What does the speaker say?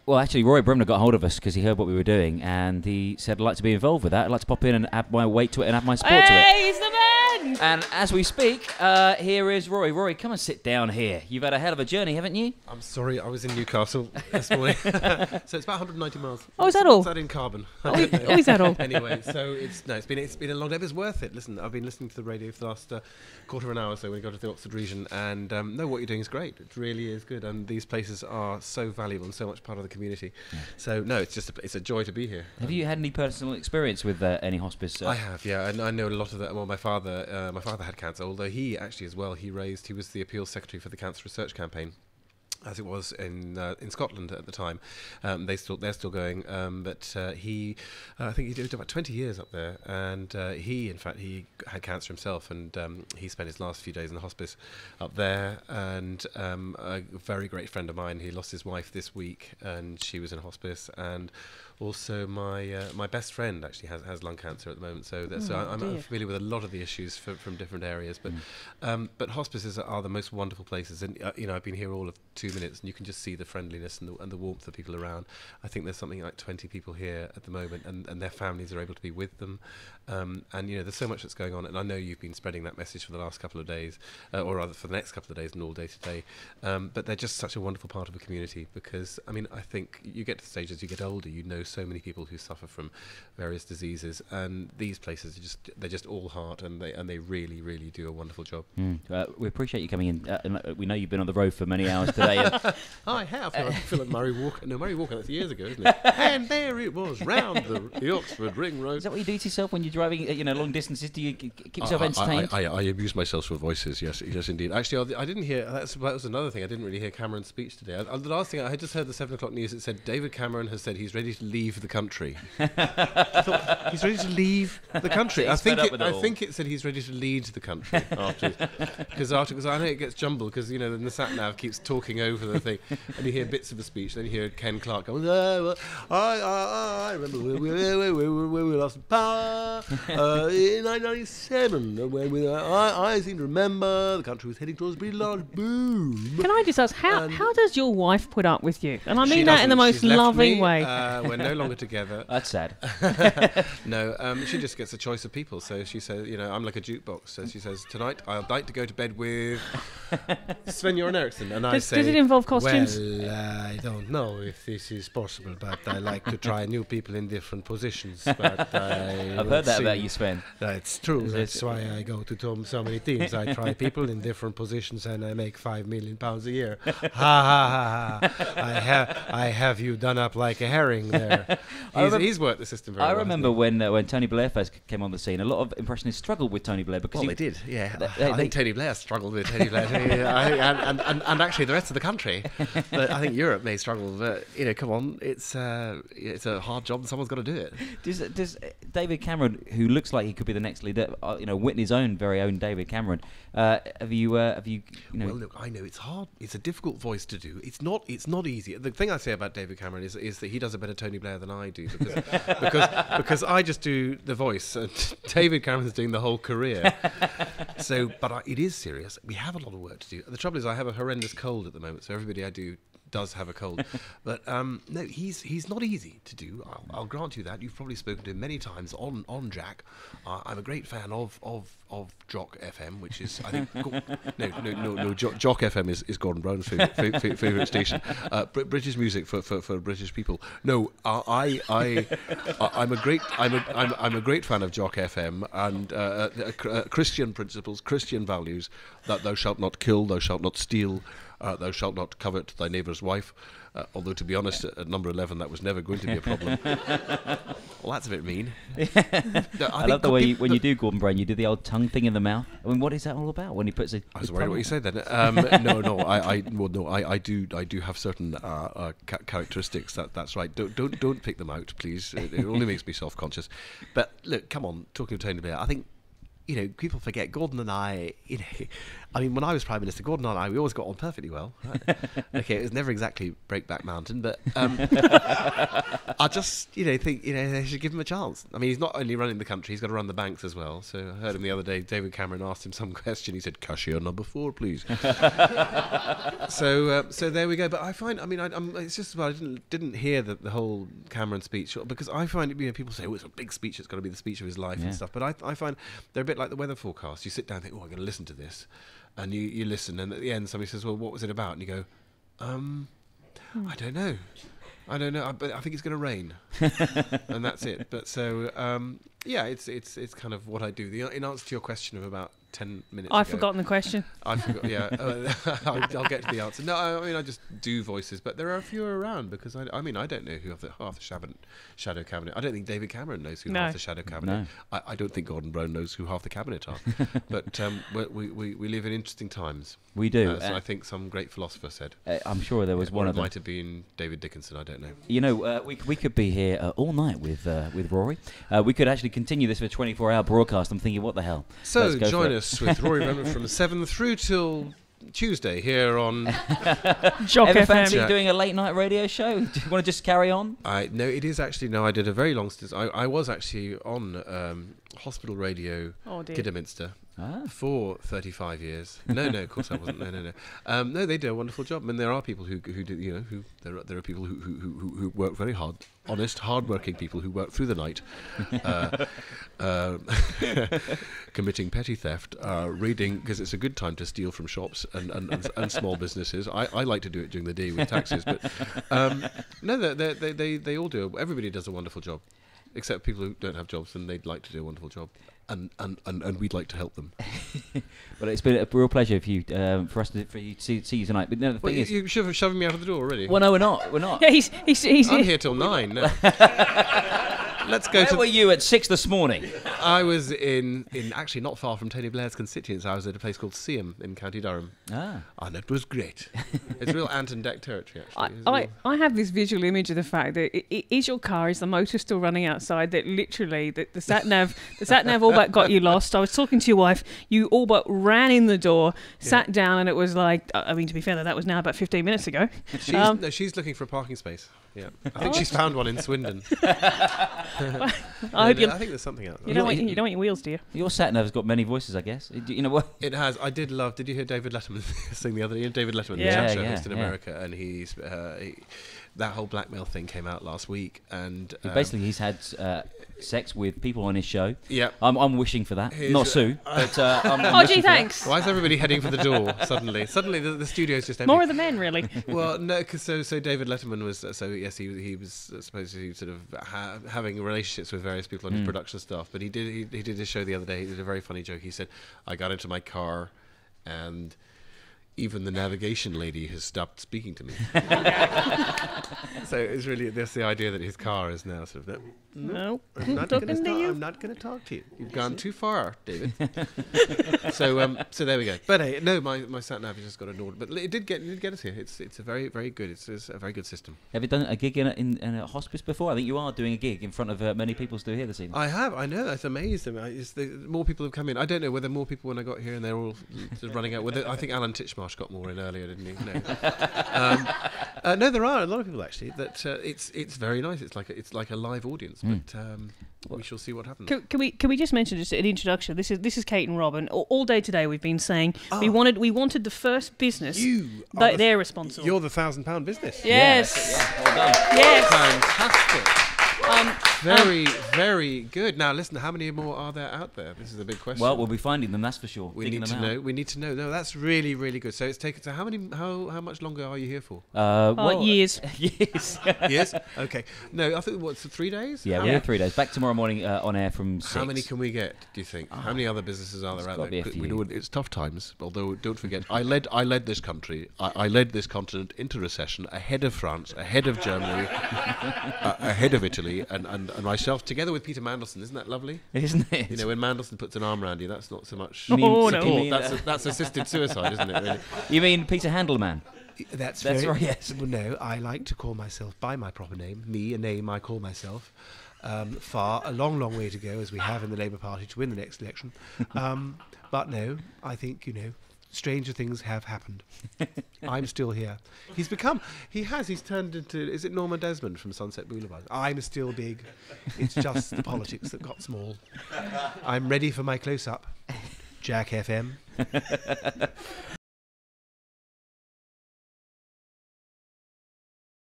Well, actually, Rory Bremner got hold of us because he heard what we were doing, and he said, I'd like to be involved with that. I'd like to pop in and add my weight to it and add my sport to it. Hey, he's the man! And as we speak, here is Rory. Rory, come and sit down here. You've had a hell of a journey, haven't you? I'm sorry, I was in Newcastle this morning. So it's about 190 miles. Oh, is that all? What's that in carbon? Oh, is that all? Anyway, so it's been a long day. It was worth it. Listen, I've been listening to the radio for the last quarter of an hour or so when we got to the Oxford region, and no, what you're doing is great. It really is good, and these places are so valuable and so much part of the community. Yeah. So no, it's a joy to be here. Have you had any personal experience with any hospice? I have, yeah, and I know a lot of that. Well, my father had cancer, although he actually as well, he was the appeals secretary for the Cancer Research Campaign, as it was in Scotland at the time. They're still going, but he, I think he did about 20 years up there, and he had cancer himself, and he spent his last few days in the hospice up there. And a very great friend of mine, he lost his wife this week, and she was in hospice. And also my best friend actually has lung cancer at the moment, so I'm familiar with a lot of the issues from different areas. But hospices are the most wonderful places, and I've been here all of 2 minutes, and you can just see the friendliness and the warmth of people around. I think there's something like 20 people here at the moment, and their families are able to be with them. And there's so much that's going on, and I know you've been spreading that message for the last couple of days, or rather for the next couple of days and all day today. But they're just such a wonderful part of the community, because I think you get to the stage as you get older, so many people who suffer from various diseases, and these places they're just all heart, and they really, really do a wonderful job. We appreciate you coming in. And we know you've been on the road for many hours today. I have. I feel like Murray Walker. No, Murray Walker, that's years ago, isn't it? And there it was, round the Oxford Ring Road. Is that what you do to yourself when you're driving long distances? Do you keep yourself entertained? I amuse myself with voices, yes indeed. Actually, I didn't hear, that was another thing, I didn't really hear Cameron's speech today. The last thing, I had just heard the 7 o'clock news. It said David Cameron has said he's ready to leave the country. I thought, he's ready to leave the country. I think it said he's ready to lead the country because I know it gets jumbled, because then the sat nav keeps talking over the thing, and you hear bits of the speech, then you hear Ken Clark going, I remember when we lost power in 1997, when I seem to remember the country was heading towards a pretty large boom. Can I just ask, how does your wife put up with you? And I mean that in the most loving way. We're no longer together. That's sad. No, she just gets a choice of people. So she says, I'm like a jukebox. So she says, tonight I'd like to go to bed with Sven-Göran Eriksson. And does it involve costumes? Well, I don't know if this is possible, but I like to try new people in different positions. But I've heard that about you, Sven. That's true. That's why I go to so many teams. I try people in different positions, and I make £5 million a year. Ha ha ha! I have you done up like a herring there. He's worked the system very well. I remember when Tony Blair first came on the scene, a lot of impressionists struggled with Tony Blair because they did. Yeah, I think Tony Blair struggled with Tony Blair, and actually the rest of the country. But I think Europe may struggle. But come on, it's a hard job, and someone's got to do it. Does David Cameron, who looks like he could be the next leader, Whitney's very own David Cameron, have you? Well, look, I know it's hard. It's a difficult voice to do. It's not easy. The thing I say about David Cameron is that he does a better Tony Blair than I do, because I just do the voice, and David Cameron's doing the whole career. So, but it is serious. We have a lot of work to do. The trouble is, I have a horrendous cold at the moment, so everybody I do does have a cold. But no, he's not easy to do. I'll grant you that. You've probably spoken to him many times on Jack. I'm a great fan of Jock FM, which is, I think, no. Jock FM is Gordon Brown's favourite station. British music for British people. No, I'm a great fan of Jock FM, and Christian principles, Christian values, that thou shalt not kill, thou shalt not steal, thou shalt not covet thy neighbour's wife. Although, to be honest, at number 11, that was never going to be a problem. Well, that's a bit mean. I love the way when you do Gordon Brown, you do the old tongue thing in the mouth. I mean, what is that all about? When he puts a... I was worried what you said then. I do have certain characteristics. That's right. Don't pick them out, please. It only makes me self-conscious. But look, come on, talking to Tony Blair, I think people forget Gordon and I, I mean, when I was Prime Minister, Gordon and I, we always got on perfectly well. Right? Okay, it was never exactly Breakback Mountain, but I just, think, they should give him a chance. I mean, he's not only running the country, he's got to run the banks as well. So I heard him the other day, David Cameron asked him some question. He said, cashier number 4, please. So there we go. But I find, it's just about, I didn't hear the whole Cameron speech, because I find, people say, it's a big speech, it's got to be the speech of his life and stuff. But I find they're a bit like the weather forecast. You sit down and think, I'm going to listen to this. And you listen, and at the end somebody says, well, what was it about? And you go, I don't know, but I think it's going to rain. And that's it. But so, it's kind of what I do. In answer to your question of about 10 minutes I've ago, forgotten the question. I forgot, yeah. I'll get to the answer. No, I just do voices, but there are a few around, because I don't know who half the shadow cabinet. I don't think David Cameron knows who half the shadow cabinet. No. I don't think Gordon Brown knows who half the cabinet are. But we live in interesting times. We do. So I think some great philosopher said. I'm sure there was one of them. It might have been David Dickinson. I don't know. We could be here all night with Rory. We could actually continue this for a 24-hour broadcast. I'm thinking, what the hell? So join us with Rory Bremner from 7 through till Tuesday here on Jock Ever FM. fancy doing a late night radio show? Do you want to just carry on? No, it is actually. No, I did a very long stint. I was actually on hospital radio, Kidderminster. For 35 years. No, of course I wasn't. No. No, they do a wonderful job. I mean, there are people who do, there are people who work very hard, honest, hard-working people who work through the night, committing petty theft, reading, because it's a good time to steal from shops and small businesses. I like to do it during the day with taxis, but no, they all do. Everybody does a wonderful job, except people who don't have jobs, and they'd like to do a wonderful job. And we'd like to help them. Well, it's been a real pleasure for you to see you tonight. But no, the thing is, you're shoving me out of the door already. Well, no, we're not. Yeah, he's I'm here till 9. No. Let's go. Where were you at 6 this morning? I was in actually not far from Tony Blair's constituents. I was at a place called Seaham in County Durham. And it was great. It's real Ant and Dec territory, actually. I have this visual image of the fact that is your car, is the motor still running outside, that literally the sat nav all but got you lost. I was talking to your wife, you all but ran in the door, sat down, and it was like, to be fair, that was now about 15 minutes ago. She's looking for a parking space. Yeah, I think she's found one in Swindon. I think there's something else. You don't want your wheels, do you? Your sat nav's got many voices, I guess. You know what? It has. I did love. Did you hear David Letterman sing the other day? David Letterman, the chat show host in America, and he's that whole blackmail thing came out last week, and basically he's had sex with people on his show. Yeah, I'm wishing for that. Not Sue, but thanks. Why is everybody heading for the door suddenly? Suddenly the studio's just empty. More of the men, really. Well, no, because so David Letterman was yes, he was supposed to sort of having relationships with various people on his production staff, but he did his show the other day. He did a very funny joke. He said, "I got into my car, and even the navigation lady has stopped speaking to me." So it's really, that's the idea that his car is now sort of, no, I'm not going to talk to you. You've gone too far, David. So there we go. But no, my sat nav has just got ignored. But it did get us here. It's a very, very good. It's a very good system. Have you done a gig in a hospice before? I think you are doing a gig in front of many people still here this evening. I have. I know. That's amazing. More people have come in. I don't know whether more people when I got here and they're all sort of running out. I think Alan Titchmarsh got more in earlier, didn't he? No. No, there are a lot of people actually. That it's very nice. It's like a live audience. But we shall see what happens. Can we just mention just an introduction? This is Kate and Robin. All day today we've been saying we wanted the first business. They're responsible. You're the £1,000 business. Yes. Yeah, well done. Yes. Fantastic. Very, very good. Now, listen, how many more are there out there? This is a big question. Well, we'll be finding them, that's for sure. We need to know. We need to know. No, that's really, really good. So it's taken. So how much longer are you here for? Years. Years. Yes. Okay. No, I think what's 3 days? Yeah, we're here 3 days. Back tomorrow morning on air from 6. How many can we get? Do you think? How many other businesses are there out there? We know it's tough times. Although, don't forget, I led this country. I led this continent into recession ahead of France, ahead of Germany, ahead of Italy, and myself, together with Peter Mandelson. Isn't that lovely? Isn't it? You know, when Mandelson puts an arm around you, that's not so much. No. That's assisted suicide, isn't it? Really? You mean Peter Handelman? That's That's very, right, yes. Well, no, I like to call myself by my proper name. Me, a name I call myself. A long way to go, as we have in the Labour Party, to win the next election. But no, I think, stranger things have happened. I'm still here. He's turned into, is it Norma Desmond from Sunset Boulevard? I'm still big. It's just the politics that got small. I'm ready for my close-up. Jack FM.